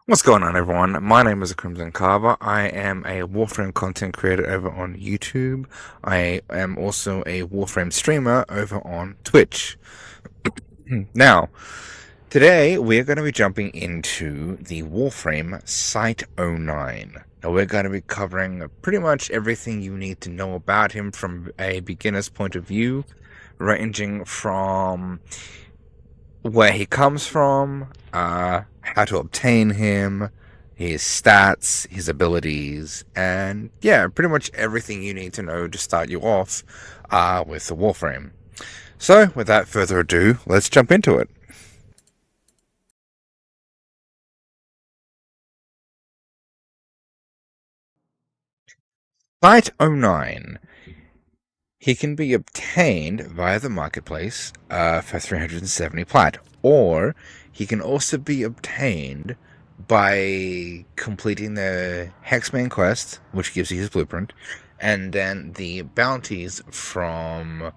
What's going on, everyone? My name is Crimson Carver. I am a Warframe content creator over on YouTube. I am also a Warframe streamer over on Twitch. Now, today we're going to be jumping into the Warframe Cyte-09. Now, we're going to be covering pretty much everything you need to know about him from a beginner's point of view, ranging from where he comes from, how to obtain him, his stats, his abilities, and yeah, pretty much everything you need to know to start you off with the Warframe. So, without further ado, let's jump into it. Cyte-09. He can be obtained via the marketplace for 370 plat, or he can also be obtained by completing the Hexman quest, which gives you his blueprint, and then the bounties from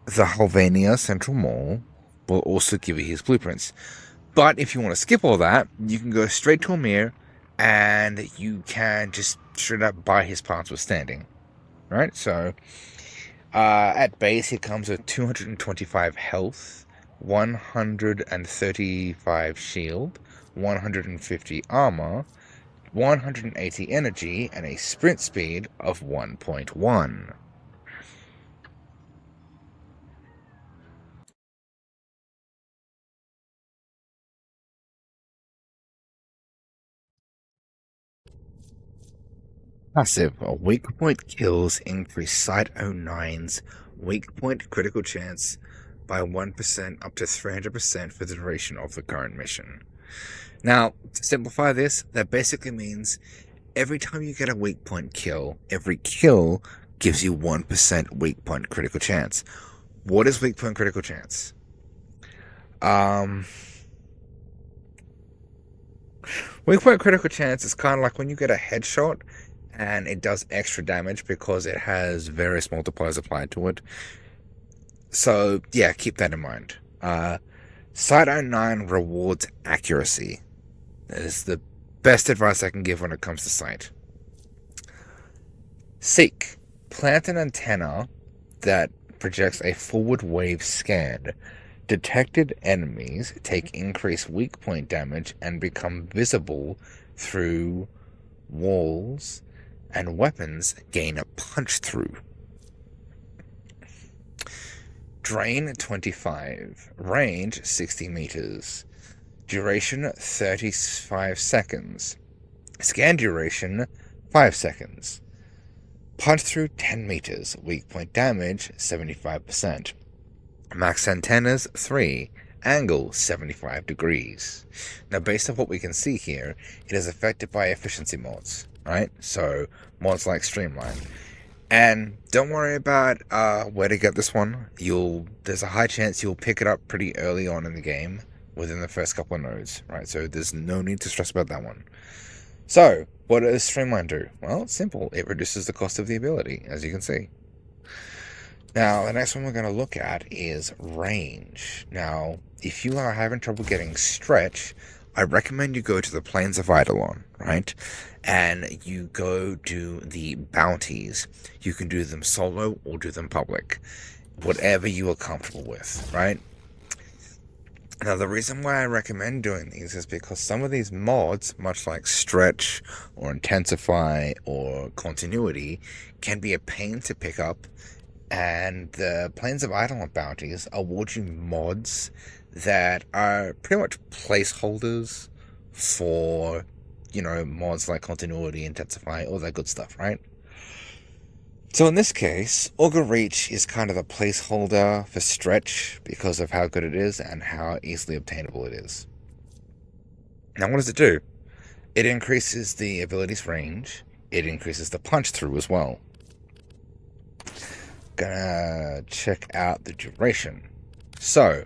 the Halvania Central Mall will also give you his blueprints. But if you want to skip all that, you can go straight to Amir, and you can just straight up buy his parts with standing. Right? So, at base, it comes with 225 health, 135 shield, 150 armor, 180 energy, and a sprint speed of 1.1. Passive. Weak point kills increase Cyte-09's weak point critical chance by 1% up to 300% for the duration of the current mission. Now, to simplify this, that basically means every time you get a weak point kill, every kill gives you 1% weak point critical chance. What is weak point critical chance? Um, Weak point critical chance is kind of like when you get a headshot and it does extra damage because it has various multipliers applied to it. So, yeah, keep that in mind. Cyte-09 rewards accuracy. That is the best advice I can give when it comes to sight. Seek. Plant an antenna that projects a forward wave scan. Detected enemies take increased weak point damage and become visible through walls, and weapons gain a punch through. Drain 25. Range 60 meters. Duration 35 seconds. Scan duration 5 seconds. Punch through 10 meters. Weak point damage 75%. Max antennas 3. Angle 75 degrees. Now, based on what we can see here, it is affected by efficiency mods, right? So, mods like Streamline. And don't worry about where to get this one. There's a high chance you'll pick it up pretty early on in the game, within the first couple of nodes, right? So there's no need to stress about that one. So, what does Streamline do? Well, it's simple. It reduces the cost of the ability, as you can see. Now, the next one we're going to look at is range. Now, if you are having trouble getting stretch, I recommend you go to the Plains of Eidolon, right? And you go do the bounties. You can do them solo or do them public. Whatever you are comfortable with, right? Now, the reason why I recommend doing these is because some of these mods, much like Stretch or Intensify or Continuity, can be a pain to pick up, and the Plains of Eidolon bounties award you mods that are pretty much placeholders for, mods like Continuity, Intensify, all that good stuff, right? So in this case, Augur Reach is kind of a placeholder for Stretch because of how good it is and how easily obtainable it is. Now, what does it do? It increases the ability's range. It increases the punch through as well. Gonna check out the duration. So,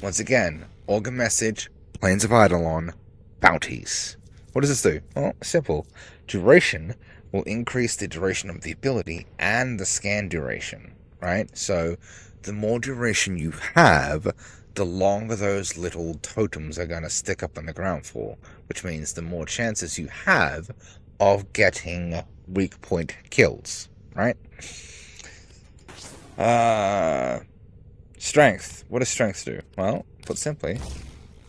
once again, Augur Message, Plains of Eidolon, bounties. What does this do? Well, simple. Duration will increase the duration of the ability and the scan duration, right? So, the more duration you have, the longer those little totems are going to stick up on the ground for, which means the more chances you have of getting weak point kills, right? Strength. What does strength do? Well, put simply,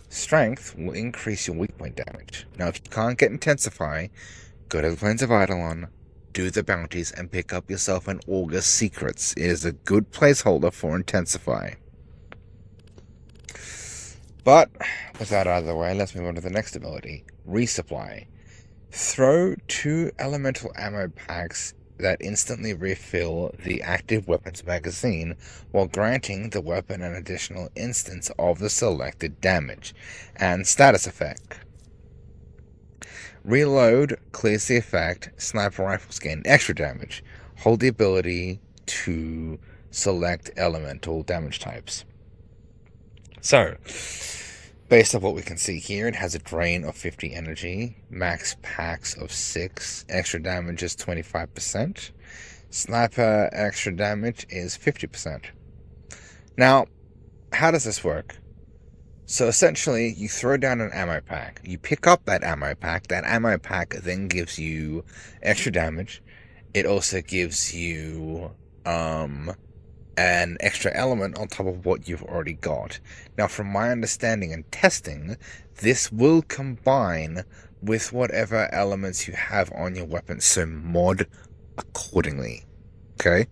strength will increase your weak point damage. Now, if you can't get Intensify, go to the Plains of Eidolon, do the bounties, and pick up yourself an August Secrets. It is a good placeholder for Intensify. But, with that out of the way, let's move on to the next ability, Resupply. Throw 2 elemental ammo packs that instantly refill the active weapon's magazine while granting the weapon an additional instance of the selected damage and status effect. Reload clears the effect. Sniper rifles gain extra damage. Hold the ability to select elemental damage types. So, based on what we can see here, it has a drain of 50 energy, max packs of 6, extra damage is 25%, sniper extra damage is 50%. Now, how does this work? So essentially, you throw down an ammo pack, you pick up that ammo pack then gives you extra damage. It also gives you an extra element on top of what you've already got. Now, from my understanding and testing, this will combine with whatever elements you have on your weapon, so mod accordingly. Okay?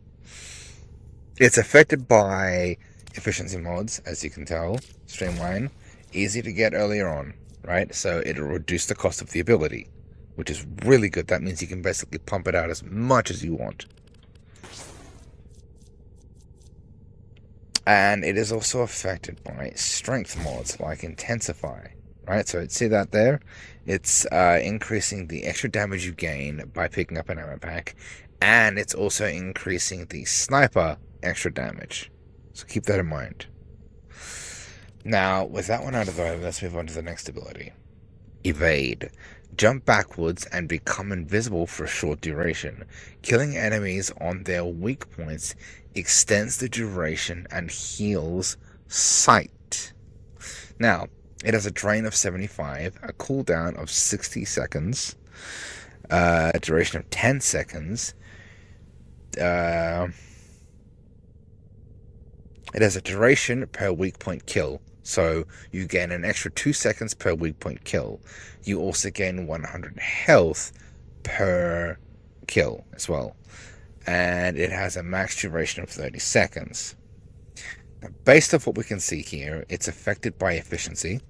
It's affected by efficiency mods, as you can tell. Streamline, easy to get earlier on, right? So it'll reduce the cost of the ability, which is really good. That means you can basically pump it out as much as you want. And it is also affected by strength mods like Intensify, right? So see that there? It's increasing the extra damage you gain by picking up an ammo pack, and it's also increasing the sniper extra damage. So keep that in mind. Now, with that one out of the way, let's move on to the next ability. Evade. Jump backwards and become invisible for a short duration. Killing enemies on their weak points extends the duration and heals sight. Now, it has a drain of 75, a cooldown of 60 seconds, a duration of 10 seconds. It has a duration per weak point kill, so you gain an extra 2 seconds per weak point kill. You also gain 100 health per kill as well. And it has a max duration of 30 seconds. Now, based off what we can see here, it's affected by efficiency.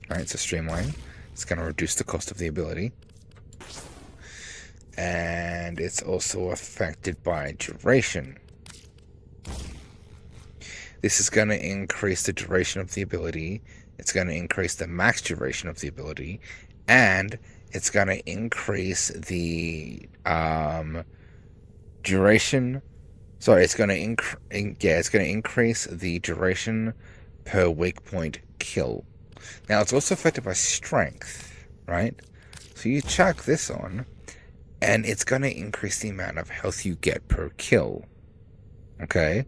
Right, so streamline. It's going to reduce the cost of the ability. And it's also affected by duration. This is going to increase the duration of the ability. It's going to increase the max duration of the ability. And it's going to increase the duration. Sorry, it's going to increase the duration per weak point kill. Now, it's also affected by strength, right? So you chuck this on, and it's going to increase the amount of health you get per kill. Okay?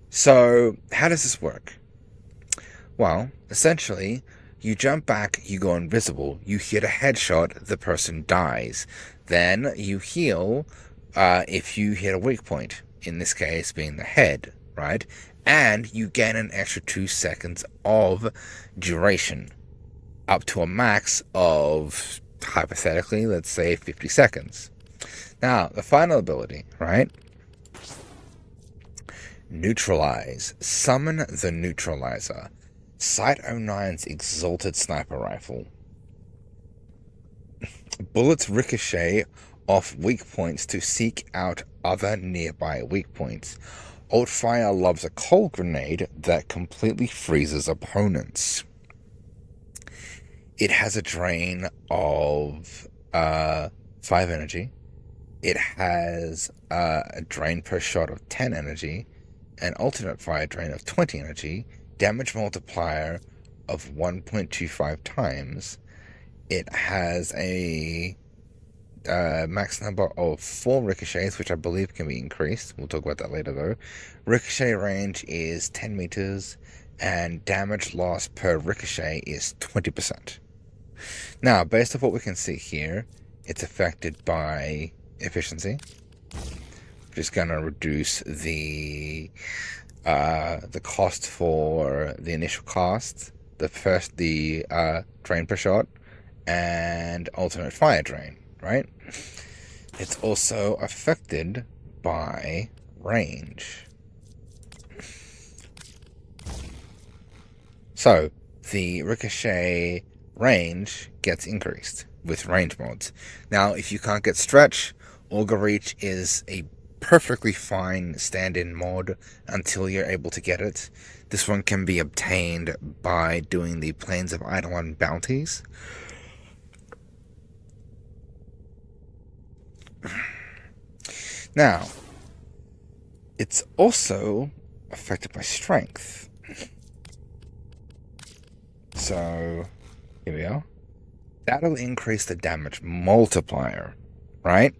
So, how does this work? Well, essentially, you jump back, you go invisible, you hit a headshot, the person dies. Then you heal if you hit a weak point, in this case being the head, right? And you gain an extra 2 seconds of duration, up to a max of, hypothetically, let's say 50 seconds. Now, the final ability, right? Neutralize. Summon the Neutralizer. Cyte-09's Exalted Sniper Rifle. Bullets ricochet off weak points to seek out other nearby weak points. Altfire loves a cold grenade that completely freezes opponents. It has a drain of 5 energy. It has a drain per shot of 10 energy. An alternate fire drain of 20 energy, damage multiplier of 1.25 times. It has a max number of 4 ricochets, which I believe can be increased. We'll talk about that later though. Ricochet range is 10 meters, and damage loss per ricochet is 20%. Now, based on what we can see here, it's affected by efficiency, which is going to reduce the cost for the initial cost, the drain per shot, and alternate fire drain, right? It's also affected by range. So, the ricochet range gets increased with range mods. Now, if you can't get stretch, Auger Reach is a perfectly fine stand-in mod until you're able to get it. This one can be obtained by doing the Plains of Eidolon bounties. Now, it's also affected by strength. So, here we are. That'll increase the damage multiplier, right?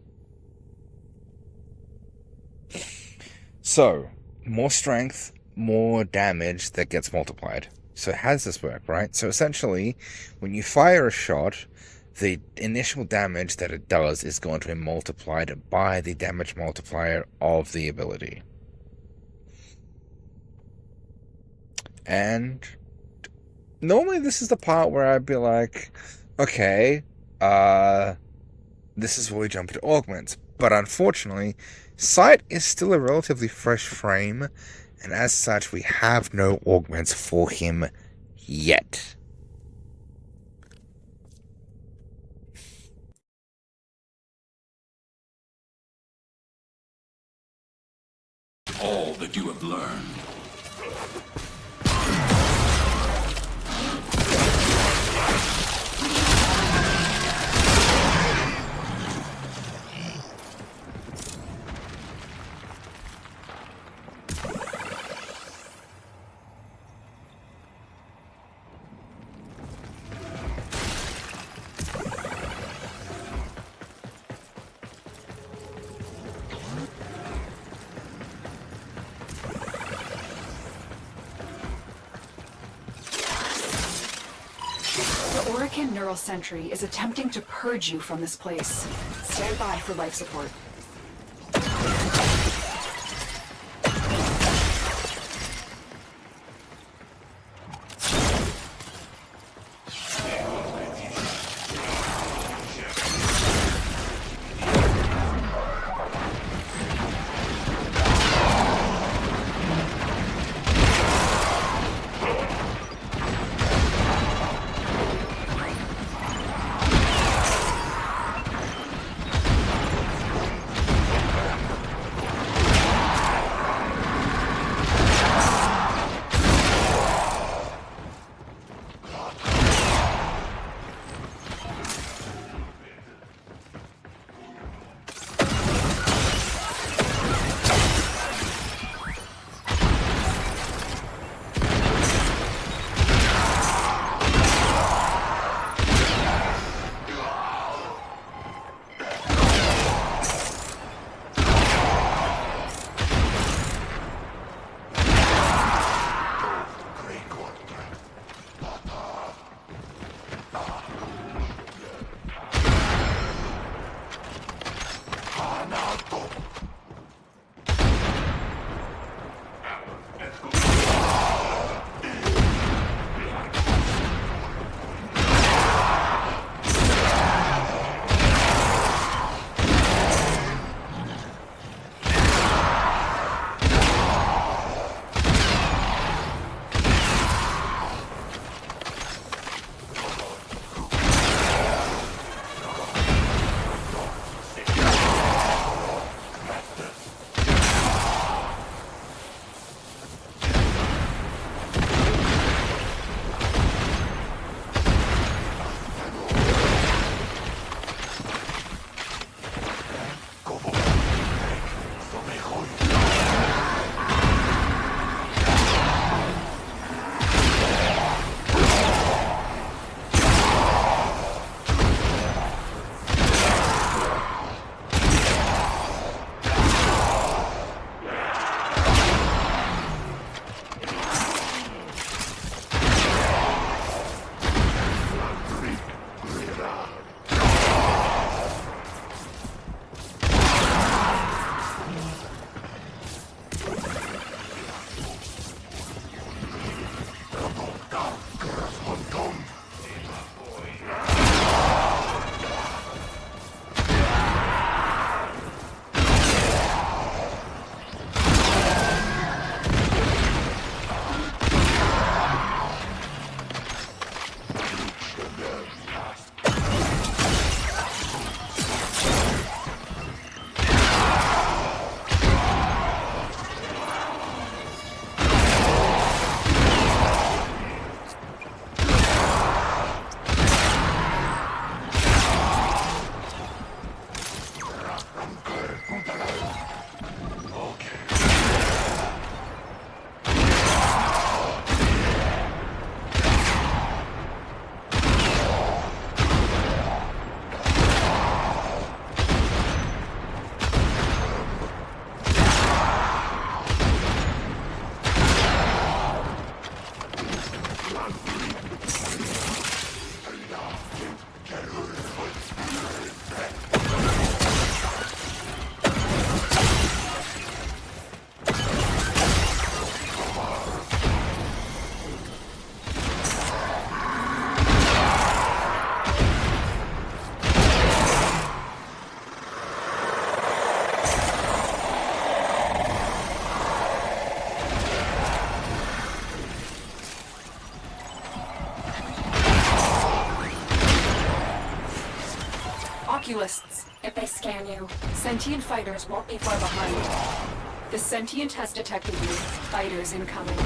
So, more strength, more damage that gets multiplied. So how does this work, right? So essentially, when you fire a shot, the initial damage that it does is going to be multiplied by the damage multiplier of the ability. And normally this is the part where I'd be like, okay, this is where we jump into augments. But unfortunately, Cyte is still a relatively fresh frame, and as such, we have no augments for him yet. All that you have learned. Neural Sentry is attempting to purge you from this place. Stand by for life support. oculists. If they scan you, Sentient fighters won't be far behind. The sentient has detected you. Fighters incoming.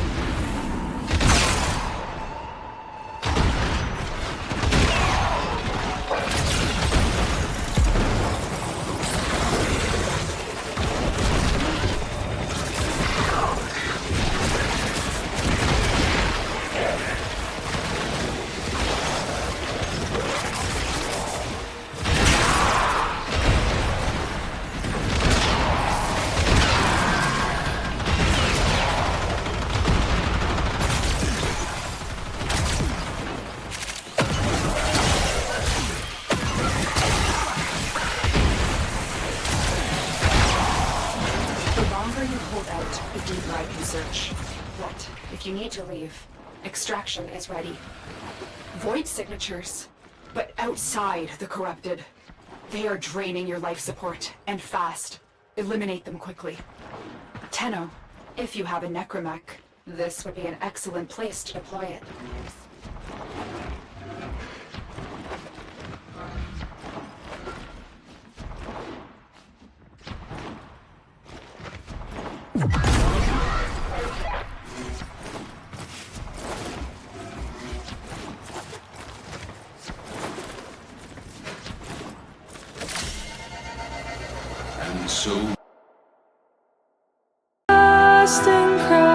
The deeper I can search. what? If you need to leave, extraction is ready. Void signatures. But outside the corrupted. They are draining your life support, and fast. Eliminate them quickly. Tenno, if you have a necromech, This would be an excellent place to deploy it. And so Casting crown.